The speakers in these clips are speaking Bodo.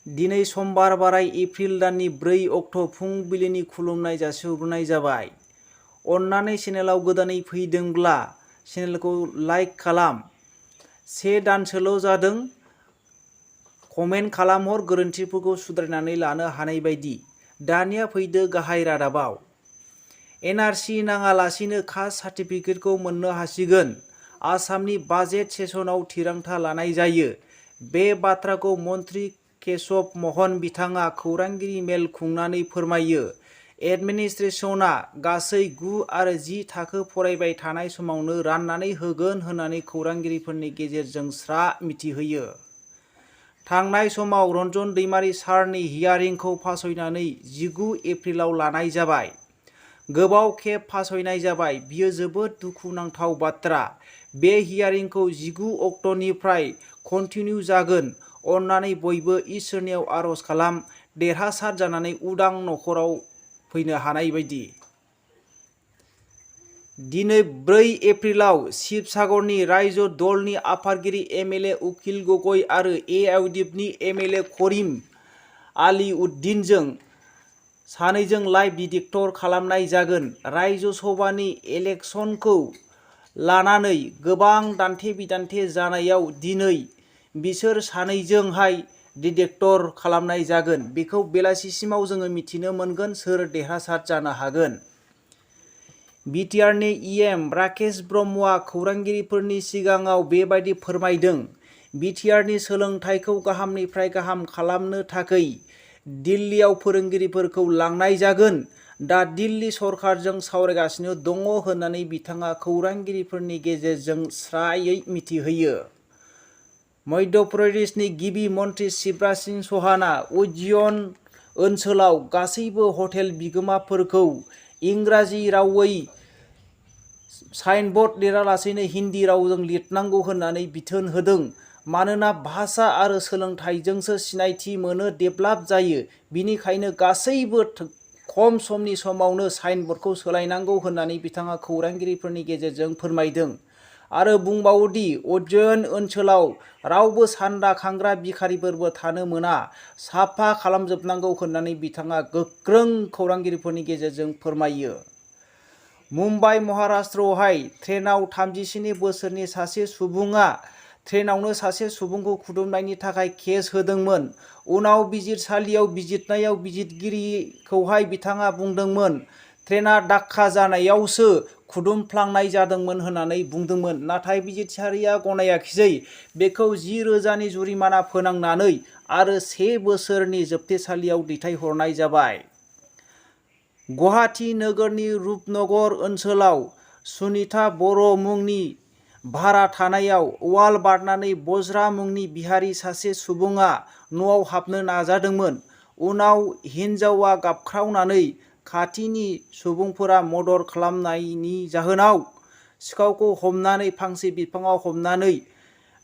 दिनै समबार बाराय एप्रिल दाननि 4 अक्ट' फुंबिलिनि खुलुमनाय जासिहरनाय जाबाय। अन्नानै चेनेलाव गोदानै फैदोंब्ला चेनेलखौ लाइक खालाम। 1 दानसोल' जादों, कमेन्ट खालामहर गोरोन्थिफोरखौ सुद्रायनानै लानो हानाय बायदि। दानिया फैदो गाहाय रादाबाव। एनआरसि नाङालासिनो कास्ट सार्टिफिकेटखौ मोननो हासिगोन। आसामनि बाजेट सेसनाव थिरांथा लानाय जायो। बे बाथ्राखौ मन्त्रि केशव महन बिथाङा खौरांगिरि मेल खुंनानै फोरमायो। एडमिनिस्ट्रेशना गासै 9 आरो 10 थाखो फरायबाय थानाय समावनो राननानै होगोन होननानै खौरांगिरिफोरनि गेजेरजों स्रा मिथिहोयो। थांनाय समाव रन्जन दैमारी सारनि हियारिंखौ फासयनानै 19 एप्रिलाव लानाय जाबाय। गोबाव खेब फासयनाय जाबाय। बियो जोबोद दुखुनांथाव बाथ्रा। बे हियारिंखौ 19 अक्ट'निफ्राय कन्टिनिउ जागोन। अन्नानै बयबो इसोरनियाव आर'ज खालाम देरहासार जानानै उदां नखराव फैनो हानाय बायदि। दिनै 4 एप्रिलाव शिबसागरनि रायजो दलनि आफादगिरि एमएलए उकिल गगৈ आरो एआइउडिएफनि एमएलए करिम आलिउद्दिनजों सानैजों लाइभ डिटेक्टर खालामनाय जागोन। रायजो सभानि इलेक्सनखौ लानानै गोबां दान्थे-बिदान्थे जानायाव दिनै बिसोर सानैजोंहाय डिटेक्टर खालामनाय जागोन। बेखौ बेलासिसिमाव जोङो मिथिनो मोनगोन सोर देरहासार जानो हागोन। बिटिआरनि इएम राकेश ब्रह्मआ खौरांगिरिफोरनि सिगाङाव बेबायदि फोरमायदों। बिटिआरनि सोलोंथाइखौ गाहामनिफ्राय गाहाम खालामनो थाखै दिल्लीयाव फोरोंगिरिफोरखौ लांनाय जागोन। दा दिल्ली सरकारजों सावरायगासिनो दङ होननानै बिथाङा खौरांगिरिफोरनि गेजेरजों स्रायै मिथिहोयो। मध्य प्रदेशनि गिबि मन्त्रि शिवराज सिंह चौहानआ उज्जैन ओनसोलाव गासैबो हटेल बिगोमाफोरखौ इंराजि रावै साइनबर्ड लिरालासेनो हिन्दी रावजों लिरनांगौ होननानै बिथोन होदों। मानोना भाषा आरो सोलोंथाइजोंसो सिनायथि मोनो, डेभेलप जायो। बिनिखायनो गासैबो खम समनि समावनो साइनबर्डखौ सोलायनांगौ होननानै बिथाङा खौरांगिरिफोरनि गेजेरजों फोरमायदों। आरो बुंबावोदि उज्जैन ओनसोलाव रावबो सान्दा खांग्रा भिखारिफोरबो थानो मोना, साफा खालामजोबनांगौ होननानै बिथाङा गोख्रों खौरांगिरिफोरनि गेजेरजों फोरमायो। मुम्बाइ महाराष्ट्रआवहाय ट्रेनाव 37 बोसोरनि सासे सुबुङा ट्रेनावनो सासे सुबुंखौ खुदुमनायनि थाखाय केस होदोंमोन। उनाव बिजिरसालियाव बिजिरनायाव बिजिरगिरिखौहाय बिथाङा बुंदोंमोन ट्रेना दाक्का जानायावसो खुदुमफ्लांनाय जादोंमोन होननानै बुंदोंमोन। नाथाय बिजिरसालिया गनायाखिसै। बेखौ 10,000 नि जुरिमाना फोनांनानै आरो 1 बोसोरनि जोबथेसालियाव दैथायहरनाय जाबाय। गुवाहाटी नोगोरनि रुपनगर ओनसोलाव सुनिता बर' मुंनि भारा थानायाव वाल बारनानै बज्रा मुंनि बिहारि सासे सुबुङा न'आव हाबनो नाजादोंमोन। उनाव हिनजावआ गाबख्रावनानै खाथिनि सुबुंफोरा मदद खालामनायनि जाहोनाव सिखावखौ हमनानै फांसे बिफाङाव हमनानै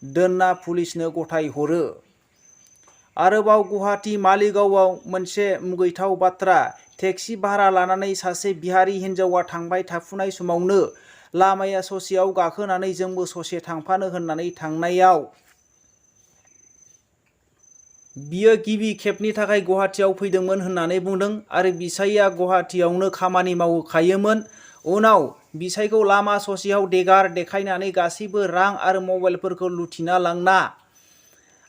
दोनना पुलिसनो गथायहरो। आरोबाव गुवाहाटी मालिगावआव मोनसे मुगैथाव बाथ्रा। टेक्सि भारा लानानै सासे बिहारि हिनजावआ थांबाय थाफुनाय समावनो लामाया ससेयाव गाखोनानै जोंबो ससे थांफानो होननानै थांनायाव बियो गिबि खेबनि थाखाय गुवाहाटीयाव फैदोंमोन होननानै बुंदों आरो बिसाइया गुवाहाटीयावनो खामानि मावखायोमोन। उनाव बिसाइखौ लामा ससेयाव देगार देखायनानै गासैबो रां आरो मबाइलफोरखौ लुथिना लांना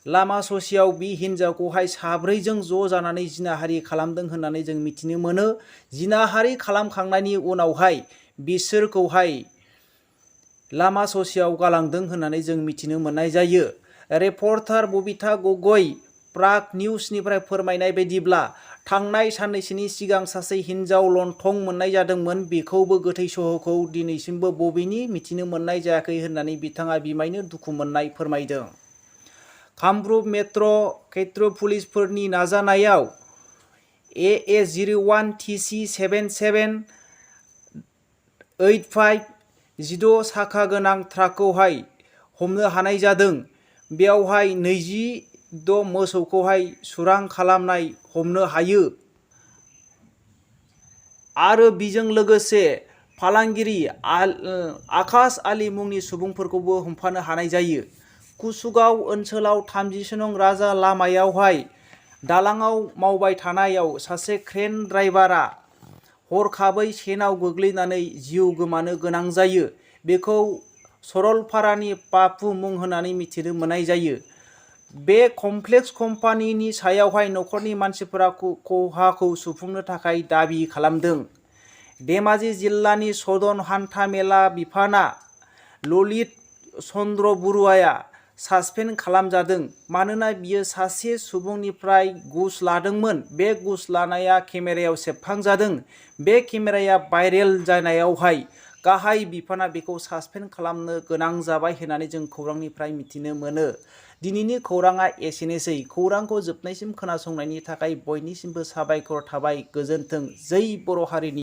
लामा ससेयाव बि हिनजावखौहाय साब्रैजों ज' जानानै जिनाहारि खालामदों होननानै जों मिथिनो मोनो। जिनाहारि खालामखांनायनि उनावहाय बिसोरखौहाय लामा ससेयाव गालांदों होननानै जों मिथिनो मोननाय जायो। रिपर्टार बबिता गगৈ प्राग निउजनिफ्राय फोरमायनाय बायदिब्ला थांनाय साननैसोनि सिगां सासे हिनजाव लन्थं मोननाय जादोंमोन। बेखौबो गोथै सह'खौ दिनैसिमबो बबेनि मिथिनो मोननाय जायाखै होननानै बिथाङा बिमायनो दुखु मोननाय फोरमायदों। कामरुप मेट्र' क्षेत्र पुलिसफोरनि नाजानायाव AA01 TC 7785 16 साखा गोनां ट्राकखौहाय हमनो हानाय जादों। बेयावहाय 26 मोसौखौहाय सुरां खालामनाय हमनो हायो। आरो बिजों लोगोसे फालांगिरि आकाश आली मुंनि सुबुंफोरखौबो हमफानो हानाय जायो। कुसुगाव ओनसोलाव 37 नं राजा लामायावहाय दालाङाव मावबाय थानायाव सासे क्रेन ड्राइभारा हरखाबै सेनाव गोग्लैनानै जिउ गोमानो गोनां जायो। बेखौ सरलपारानि पापु मुं होनानै मिथिनो मोननाय जायो। बे कमप्लेक्स कम्पानिनि सायावहाय नखरनि मानसिफोरा खहाखौ सुफुंनो थाखाय दाबि खालामदों। धेमाजि जिल्लानि सदन हान्था मेला बिफाना ललित चन्द्र बरुवाया सासपेन्ड खालामजादों मानोना बियो सासे सुबुंनिफ्राय घुस लादोंमोन। बे घुस लानाया केमेरायाव सेबखांजादों। बे केमेराया भाइरेल जानायावहाय गाहाय बिफाना बेखौ सासपेन्ड खालामनो गोनां जाबाय होननानै जों खौरांनिफ्राय मिथिनो मोनो। दिनैनि खौराङा एसेनोसै। खौरांखौ जोबनायसिम खोनासंनायनि थाखाय बयनिसिमबो साबायखर थाबाय। गोजोन्थों। जै बर' हारिनि